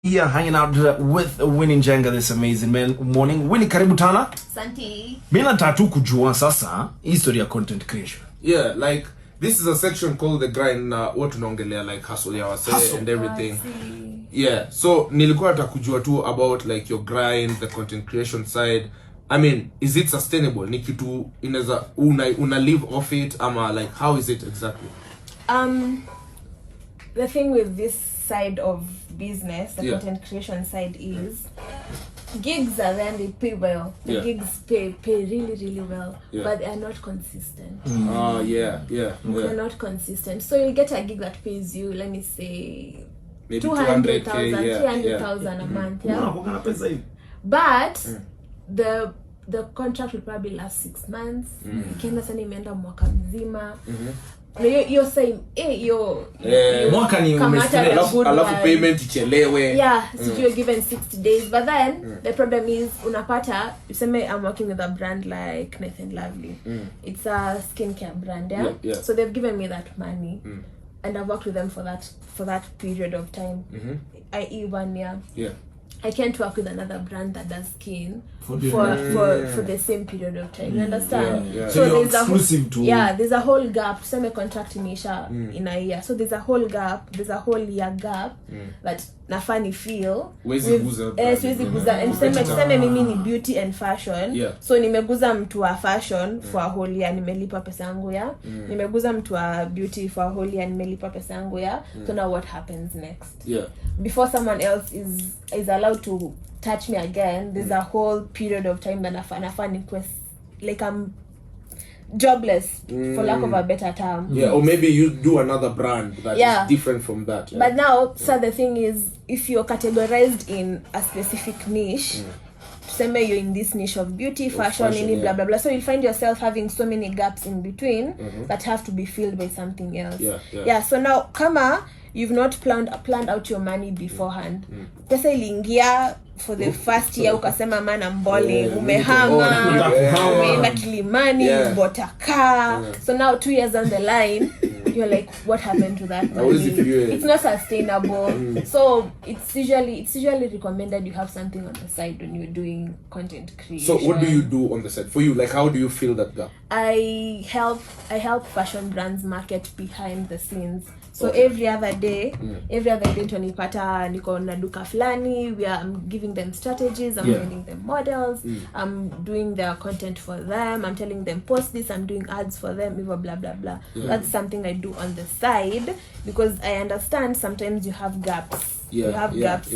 Here hanging out with Winnie Njenga this amazing morning. Winnie, karibu tana. Santi. Mimi nataka tu kujua sasa history ya content creation. Yeah, like this is a section called the grind what tunaongelea like hustle ya wase and everything. Yeah, so nilikuwa nataka kujua tu about like your grind, the content creation side. I mean, is it sustainable? Ni kitu inaweza una live off it ama like how is it exactly? The thing with this side of business, the content creation side is gigs are then they pay well. The gigs pay really well, but they are not consistent. They're not consistent. So you'll get a gig that pays you, let me say, maybe 200,000, 300,000 a month. But the contract will probably last 6 months. Ikienda sana imeenda mwaka mzima. You're saying mwaka ni alafu payment ichelewe. So you're given 60 days, but then the problem is unapata useme I'm working with a brand like Nathan Lovely. It's a skincare brand, so they've given me that money and I've worked with them for that period of time, i.e. 1 year. I can't work with another brand that does skin for the same period of time. You understand? So there's exclusive to there's a whole gap. Same contract in a year. So there's a whole gap. There's a whole year gap that nafani feel. Siwezi guza. And same mimi ni beauty and fashion. So nimeguza mtu wa fashion for a whole year, nimelipa pesa yangu ya. Nimeguza mtu wa beauty for a whole year, nimelipa pesa yangu ya. So now what happens next? Before someone else is allowed to touch me again, there's a whole period of time that nafani quest, like I'm jobless for lack of a better term. Or maybe you do another brand that is different from that. But now, so the thing is, if you're categorized in a specific niche, say you're in this niche of beauty, fashion, blah blah blah, so you'll find yourself having so many gaps in between that have to be filled by something else. So now kama you've not planned out your money beforehand, pesa iliingia for the first year, ukasema man I'm balling, umehama, umeenda Kilimani, bought a car. So now 2 years down the line, you're like, what happened to that money? It's not sustainable. So it's usually recommended you have something on the side when you're doing content creation. So what do you do on the side? For you, like how do you fill that gap? I help fashion brands market behind the scenes. So every other day tunipata niko na duka fulani, I'm giving them strategies, I'm sending them models, I'm doing their content for them, I'm telling them post this, I'm doing ads for them, blah blah blah. That's something I do on the side because I understand sometimes you have gaps. You have gaps.